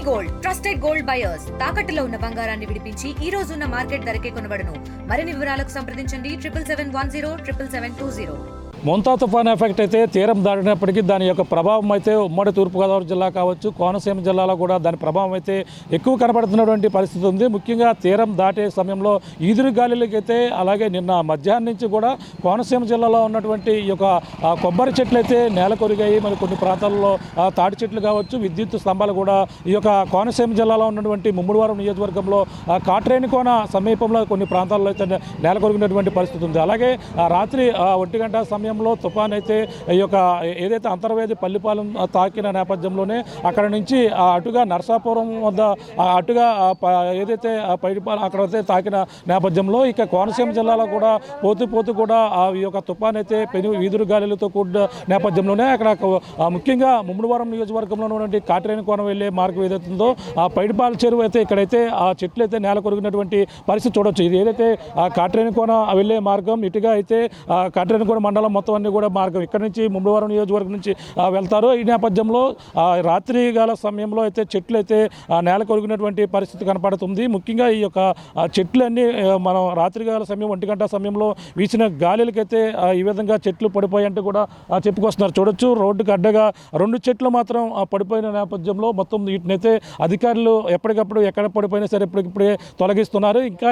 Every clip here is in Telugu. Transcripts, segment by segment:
గోల్డ్ ట్రస్టెడ్ గోల్డ్ బయర్స్ తాకట్టులో ఉన్న బంగారాన్ని విడిపించి ఈ రోజు ఉన్న మార్కెట్ ధరకే కొనబడును. మరిన్ని వివరాలకు సంప్రదించండి 77107720. మోంతా తుఫాన్ ఎఫెక్ట్ అయితే తీరం దాటినప్పటికీ దాని యొక్క ప్రభావం అయితే ఉమ్మడి తూర్పుగోదావరి జిల్లా కావచ్చు, కోనసీమ జిల్లాలో కూడా దాని ప్రభావం అయితే ఎక్కువ కనబడుతున్నటువంటి పరిస్థితి ఉంది. ముఖ్యంగా తీరం దాటే సమయంలో ఈదురు గాలులకైతే అలాగే నిన్న మధ్యాహ్నం నుంచి కూడా కోనసీమ జిల్లాలో ఉన్నటువంటి ఈ యొక్క కొబ్బరి చెట్లు అయితే నేల కొరిగాయి. మరి కొన్ని ప్రాంతాల్లో తాటి చెట్లు కావచ్చు, విద్యుత్ స్తంభాలు కూడా ఈ యొక్క కోనసీమ జిల్లాలో ఉన్నటువంటి ముమ్మడివారం నియోజకవర్గంలో కాట్రేనికోన సమీపంలో కొన్ని ప్రాంతాల్లో అయితే నేల కొరిగినటువంటి పరిస్థితి ఉంది. అలాగే రాత్రి 1 గంట సమయంలో తుఫాన్ అయితే ఈ యొక్క ఏదైతే అంతర్వేది పల్లిపాలెం తాకిన నేపథ్యంలోనే అక్కడ నుంచి అటుగా నరసాపురం వద్ద అటుగా ఏదైతే పైడిపాలెం అక్కడైతే తాకిన నేపథ్యంలో ఇక కోనసీమ జిల్లాలో కూడా పోతూ కూడా ఈ యొక్క తుఫాన్ అయితే వీధురు గాలులతో కూడిన నేపథ్యంలోనే అక్కడ ముఖ్యంగా ముమ్మడివారం నియోజకవర్గంలో ఉన్నటువంటి కాట్రేనికోన వెళ్ళే మార్గం ఏదైతుందో ఆ పైడిపాల చెరువు అయితే ఇక్కడైతే ఆ చెట్లు అయితే నేల కొరిగినటువంటి పరిస్థితి చూడవచ్చు. ఇది ఏదైతే కాట్రేనికోన వెళ్ళే మార్గం ఇటుగా అయితే కాట్రేనికోన మండలం మొత్తం అన్ని కూడా మార్గం ఇక్కడ నుంచి ముమ్మడివారం నియోజకవర్గం నుంచి వెళ్తారు. ఈ నేపథ్యంలో రాత్రికాల సమయంలో అయితే చెట్లు అయితే నేల కొరిగినటువంటి పరిస్థితి కనపడుతుంది. ముఖ్యంగా ఈ యొక్క చెట్లన్నీ మనం రాత్రికాల సమయం 1 గంట సమయంలో వీసిన గాలిలకైతే ఈ విధంగా చెట్లు పడిపోయాయంటే కూడా చెప్పుకొస్తున్నారు. చూడొచ్చు రోడ్డుకి అడ్డగా 2 చెట్లు మాత్రం పడిపోయిన నేపథ్యంలో మొత్తం వీటినైతే అధికారులు ఎప్పటికప్పుడు ఎక్కడ పడిపోయినా సరే ఇప్పటికిప్పుడే తొలగిస్తున్నారు. ఇంకా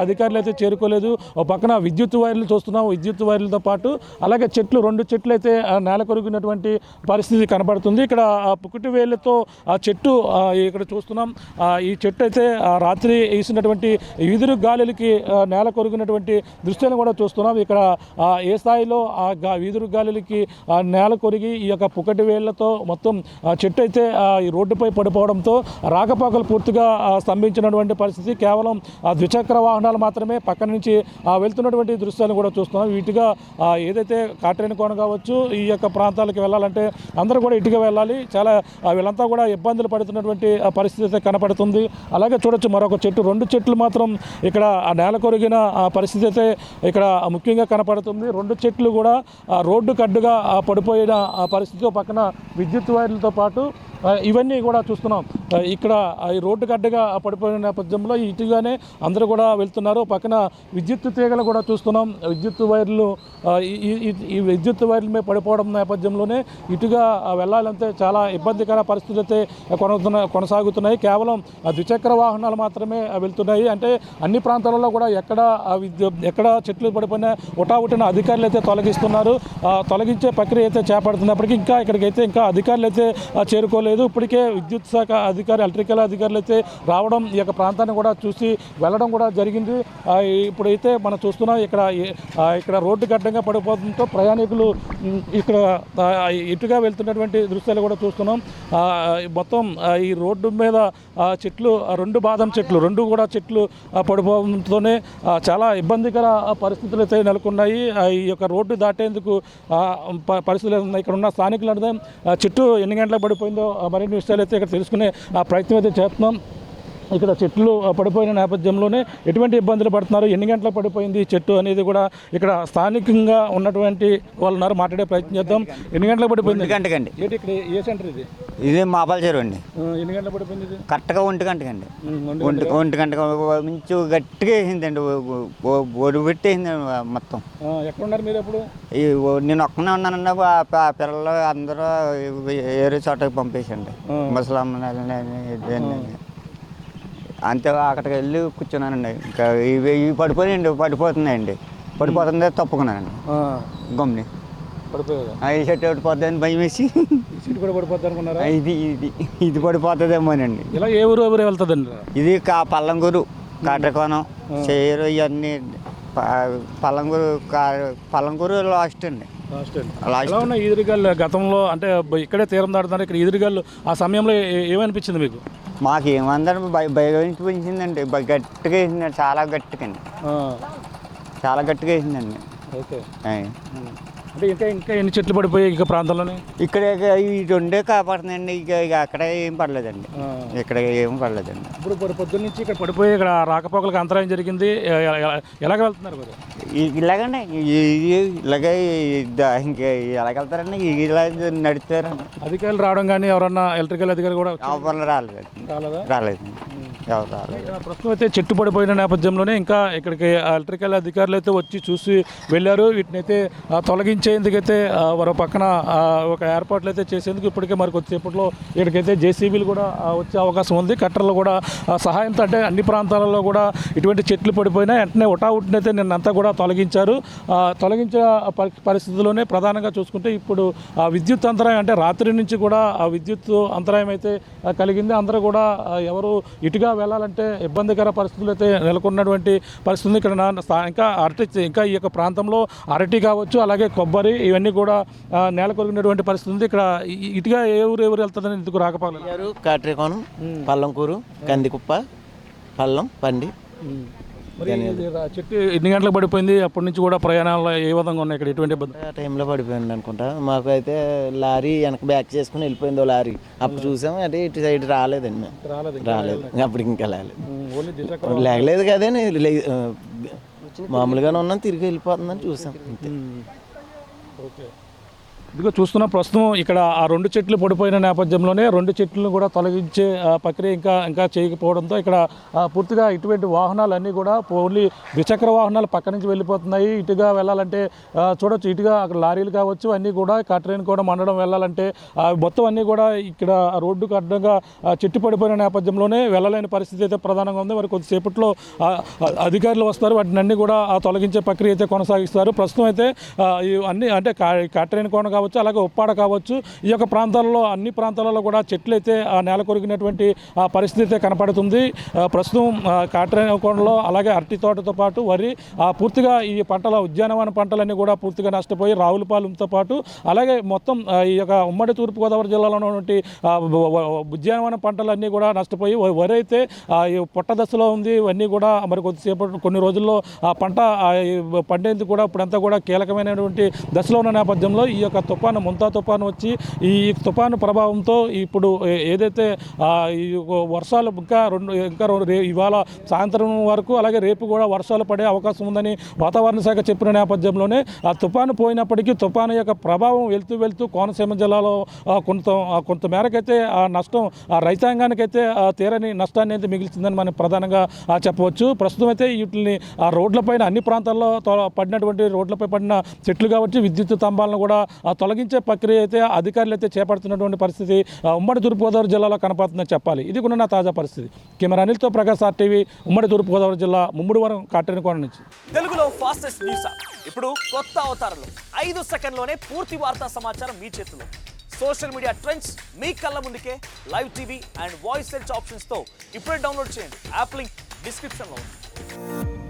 అధికారులు అయితే చేరుకోలేదు. ఒక పక్కన విద్యుత్ వైర్లు చూస్తున్నాం. విద్యుత్ వైర్లతో పాటు అలాగే 2 చెట్లు అయితే నేల కొరిగినటువంటి పరిస్థితి కనబడుతుంది. ఇక్కడ పుకుటి వేళ్ళతో ఆ చెట్టు ఇక్కడ చూస్తున్నాం. ఈ చెట్టు అయితే రాత్రి వేసినటువంటి ఈదురు గాలులకి నేల కొరిగినటువంటి దృశ్యాలను కూడా చూస్తున్నాం. ఇక్కడ ఏ స్థాయిలో ఆ ఈదురు గాలులకి నేల కొరిగి ఈ యొక్క పుకటి వేళ్లతో మొత్తం చెట్టు అయితే ఈ రోడ్డుపై పడిపోవడంతో రాకపోకలు పూర్తిగా స్తంభించినటువంటి పరిస్థితి. కేవలం ద్విచక్ర వాహనాలు మాత్రమే పక్కన నుంచి వెళ్తున్నటువంటి దృశ్యాలను కూడా చూస్తున్నాం. వీటిగా ఏదైతే కాట్రేనికోన కావచ్చు ఈ యొక్క ప్రాంతాలకు వెళ్ళాలంటే అందరూ కూడా ఇటుగా వెళ్ళాలి. చాలా వీళ్ళంతా కూడా ఇబ్బందులు పడుతున్నటువంటి పరిస్థితి అయితే కనపడుతుంది. అలాగే చూడొచ్చు మరొక చెట్టు 2 చెట్లు మాత్రం ఇక్కడ నేల కొరిగిన పరిస్థితి అయితే ఇక్కడ ముఖ్యంగా కనపడుతుంది. 2 చెట్లు కూడా రోడ్డుకు అడ్డుగా పడిపోయిన పరిస్థితి. పక్కన విద్యుత్ వైర్లతో పాటు ఇవన్నీ కూడా చూస్తున్నాం. ఇక్కడ ఈ రోడ్డుకు అడ్డగా పడిపోయిన నేపథ్యంలో ఇటుగానే అందరూ కూడా వెళ్తున్నారు. పక్కన విద్యుత్ తీగలు కూడా చూస్తున్నాం. విద్యుత్ వైర్లు ఈ విద్యుత్ వైర్ల మీద పడిపోవడం నేపథ్యంలోనే ఇటుగా వెళ్ళాలంటే చాలా ఇబ్బందికర పరిస్థితులు అయితే కొనసాగుతున్నాయి. కేవలం ద్విచక్ర వాహనాలు మాత్రమే వెళ్తున్నాయి. అంటే అన్ని ప్రాంతాలలో కూడా ఎక్కడ చెట్లు పడిపోయినా ఉటావుటిన అధికారులు అయితే తొలగిస్తున్నారు. తొలగించే ప్రక్రియ అయితే చేపడుతున్నప్పటికీ ఇక్కడికైతే అధికారులు అయితే చేరుకోలేదు. ఇప్పటికే విద్యుత్ శాఖ అధికారి ఎలక్ట్రికల్ అధికారులు అయితే రావడం ఈ యొక్క ప్రాంతాన్ని కూడా చూసి వెళ్ళడం కూడా జరిగింది. ఇప్పుడైతే మనం చూస్తున్నాం ఇక్కడ రోడ్డుకి అడ్డంగా పడిపోవడంతో ప్రయాణికులు ఇక్కడ ఇటుగా వెళ్తున్నటువంటి దృశ్యాలు కూడా చూస్తున్నాం. మొత్తం ఈ రోడ్డు మీద చెట్లు 2 బాదం చెట్లు 2 కూడా చెట్లు పడిపోవడంతోనే చాలా ఇబ్బందికర పరిస్థితులు అయితే నెలకొన్నాయి. ఈ యొక్క రోడ్డు దాటేందుకు పరిస్థితులు ఉన్నాయి. ఇక్కడ ఉన్న స్థానికులు అంటే చెట్టు ఎన్ని గంటలకు పడిపోయిందో మరిన్ని విషయాలు అయితే ఇక్కడ తెలుసుకునే ప్రయత్నం అయితే చేస్తున్నాం. ఇక్కడ చెట్లు పడిపోయిన నేపథ్యంలోనే ఎటువంటి ఇబ్బందులు పడుతున్నారు, ఎన్ని గంటలకు పడిపోయింది చెట్టు అనేది కూడా ఇక్కడ స్థానికంగా ఉన్నటువంటి వాళ్ళు ఉన్నారు. మాట్లాడే ప్రయత్నం చేద్దాం. ఎన్ని గంటలకు పడిపోయింది? 1 గంటకండి. ఇక్కడ ఏ సెంటర్ ఇది? ఇది మాపాల చెరువు అండి. ఎన్ని గంటలకు పడిపోయింది ఇది? కరెక్ట్గా 1 గంటకండి. 1 గంటకు మంచి గట్టిగా వేసిందండి. ఒడి పెట్టేసిందండి మొత్తం. ఎక్కడ ఉన్నారు మీరు ఎప్పుడు? నేను ఒక్కనే ఉన్నానండి. పిల్లలు అందరూ వేరే చోటకి పంపేసండి. ముసలమ్మ అంతే అక్కడికి వెళ్ళి కూర్చున్నానండి. ఇంకా ఇవి పడిపోతున్నాయండి. పడిపోతుంది తప్పుకున్నానండి. గమ్ని ఈ చెట్టు పడిపోతుందని భయం వేసి కూడా పడిపోతుంది అనుకున్నారా? ఇది పడిపోతుందేమోనండి. ఇలా ఏ ఊరు వెళ్తుందండి? ఇది పల్లంగూరు, కాట్రేకోనం, చేరు ఇవన్నీ పల్లంగూరు లాస్ట్ అండి. ఈదురుగాలు గతంలో అంటే ఇక్కడే తీరం దాటుతున్నారు. ఇక్కడ ఈదురుగాలు ఆ సమయంలో ఏమనిపించింది మీకు? మాకు ఏమందరం భయం పెంచిందండి. గట్టిగా వేసిందండి. చాలా గట్టిగా అండి. చాలా గట్టిగా వేసిందండి. ఓకే. అంటే ఇంకా ఎన్ని చెట్లు పడిపోయాయి ఇక ప్రాంతంలోనే? ఇక్కడ ఈ రెండే కాపాడుతుందండి. ఇక అక్కడ ఏం పడలేదండి, ఇక్కడ ఏం పడలేదండి. ఇప్పుడు పొద్దున్న నుంచి ఇక్కడ పడిపోయి ఇక్కడ రాకపోకలకు అంతరాయం జరిగింది. ఎలాగ వెళ్తున్నారు మీరు? ఇలాగండి ఇలాగే ఇంకా ఎలాగెళ్తారండి, ఇలా నడుస్తారండి. అధికారులు రావడం కానీ ఎవరన్నా ఎలక్ట్రికల్ అధికారులు కూడా ఎవరు రాలేదు, రాలేదండి, ఎవరు రాలేదు. ప్రస్తుతం అయితే చెట్టు పడిపోయిన నేపథ్యంలోనే ఇంకా ఇక్కడికి ఎలక్ట్రికల్ అధికారులు అయితే వచ్చి చూసి వెళ్ళారు. వీటిని అయితే తొలగించేందుకైతే మరో పక్కన ఒక ఏర్పాట్లు అయితే చేసేందుకు ఇప్పటికే మరి కొద్దిసేపట్లో ఇక్కడికైతే జేసీబీలు కూడా వచ్చే అవకాశం ఉంది. కట్టర్లు కూడా సహాయంతో అంటే అన్ని ప్రాంతాలలో కూడా ఇటువంటి చెట్లు పడిపోయినా వెంటనే ఉటావుటినైతే నిన్నంతా కూడా తొలగించారు. తొలగించిన పరిస్థితుల్లోనే ప్రధానంగా చూసుకుంటే ఇప్పుడు విద్యుత్ అంతరాయం అంటే రాత్రి నుంచి కూడా ఆ విద్యుత్ అంతరాయం అయితే కలిగింది. అందరూ కూడా ఎవరు ఇటుగా వెళ్ళాలంటే ఇబ్బందికర పరిస్థితులు అయితే నెలకొన్నటువంటి పరిస్థితి. ఇక్కడ ఇంకా ఈ యొక్క ప్రాంతంలో అరటి కావచ్చు, అలాగే కొబ్బరి ఇవన్నీ కూడా నేల కొరిగినటువంటి పరిస్థితి ఉంది. ఇక్కడ ఇటుగా ఎవరు వెళ్తుందని ఇందుకు రాకపోలేదు. కాట్రేకోణం, పల్లంకూరు, కందికుప్ప, పల్లం, పండి. చెట్టు ఎన్ని గంటలకు పడిపోయింది? అప్పటి నుంచి కూడా ప్రయాణాలు ఏ విధంగా ఉన్నాయి ఇక్కడ? ఎటువంటి ఇబ్బంది? ఆ టైంలో పడిపోయింది అనుకుంటా. మాకు అయితే లారీ వెనక బ్యాక్ చేసుకుని వెళ్ళిపోయిందో లారీ. అప్పుడు చూసాము, అంటే ఇటు సైడ్ రాలేదండి, రాలేదు. అప్పటికి ఇంకా లేగలేదు కదండి, మామూలుగానే ఉన్నాం, తిరిగి వెళ్ళిపోతుందని చూసాం అంతే. ఇదిగో చూస్తున్న ప్రస్తుతం ఇక్కడ ఆ 2 చెట్లు పడిపోయిన నేపథ్యంలోనే 2 చెట్లను కూడా తొలగించే ప్రక్రియ ఇంకా చేయకపోవడంతో ఇక్కడ పూర్తిగా ఇటువంటి వాహనాలు అన్నీ కూడా ఓన్లీ ద్విచక్ర వాహనాలు పక్క నుంచి వెళ్ళిపోతున్నాయి. ఇటుగా వెళ్ళాలంటే చూడొచ్చు, ఇటుగా అక్కడ లారీలు కావచ్చు అన్నీ కూడా ట్రైన్ కూడా మండడం వెళ్ళాలంటే మొత్తం అన్నీ కూడా ఇక్కడ రోడ్డుకు అడ్డంగా చెట్టు పడిపోయిన నేపథ్యంలోనే వెళ్ళలేని పరిస్థితి అయితే ప్రధానంగా ఉంది. మరి కొద్దిసేపట్లో అధికారులు వస్తారు, వాటిని అన్నీ కూడా తొలగించే ప్రక్రియ అయితే కొనసాగిస్తారు. ప్రస్తుతం అయితే అన్నీ అంటే ట్రైన్ కోన కావచ్చు, అలాగే ఉప్పాడ కావచ్చు, ఈ యొక్క ప్రాంతాల్లో అన్ని ప్రాంతాలలో కూడా చెట్లు అయితే నేల కొరిగినటువంటి పరిస్థితి అయితే కనపడుతుంది. ప్రస్తుతం కాట్రేనికోనలో అలాగే అరటి తోటతో పాటు వరి పూర్తిగా ఈ పంటల ఉద్యానవన పంటలన్నీ కూడా పూర్తిగా నష్టపోయి రావులపాలెంతో పాటు అలాగే మొత్తం ఈ యొక్క ఉమ్మడి తూర్పుగోదావరి జిల్లాలో ఉన్నటువంటి ఉద్యానవన పంటలన్నీ కూడా నష్టపోయి వరి అయితే ఈ పొట్ట దశలో ఉంది. ఇవన్నీ కూడా మరి కొన్ని రోజుల్లో ఆ పంట పండేందుకు కూడా ఇప్పుడంతా కూడా కీలకమైనటువంటి దశలో ఉన్న నేపథ్యంలో ఈ యొక్క ముంతా తుఫాను వచ్చి ఈ తుఫాను ప్రభావంతో ఇప్పుడు ఏదైతే ఈ వర్షాలు ఇవాళ సాయంత్రం వరకు అలాగే రేపు కూడా వర్షాలు పడే అవకాశం ఉందని వాతావరణ శాఖ చెప్పిన నేపథ్యంలోనే ఆ తుఫాను పోయినప్పటికీ తుఫాను యొక్క ప్రభావం వెళ్తూ కోనసీమ జిల్లాలో కొంత మేరకైతే ఆ నష్టం రైతాంగానికైతే తీరని నష్టాన్ని అయితే మిగిల్చిందని మనం ప్రధానంగా చెప్పవచ్చు. ప్రస్తుతం అయితే వీటిని ఆ రోడ్లపైన అన్ని ప్రాంతాల్లో పడినటువంటి రోడ్లపై పడిన చెట్లు కాబట్టి విద్యుత్ స్తంభాలను కూడా తొలగించే ప్రక్రియ అయితే అధికారులు అయితే చేపడుతున్నటువంటి పరిస్థితి ఉమ్మడి తూర్పుగోదావరి జిల్లాలో కనపడుతుందని చెప్పాలి. ఇది కూడా నా తాజా పరిస్థితి. కెమెరా అనిల్తో ప్రకాశ్ RTV, ఉమ్మడి తూర్పుగోదావరి జిల్లా ముమ్మడివరం కాట్రేనికోన నుంచి. తెలుగులో ఫాస్టెస్ట్ న్యూస్ ఇప్పుడు కొత్త అవతారంలో 5 సెకండ్లోనే పూర్తి వార్తా సమాచారం మీ చేతిలో. సోషల్ మీడియా ట్రెండ్స్ మీ కళ్ళ ముందుకే live TV and voice search ఆప్షన్స్తో ఇప్పుడే డౌన్లోడ్ చేయండి. యాప్ లింక్ డిస్క్రిప్షన్లో ఉంది.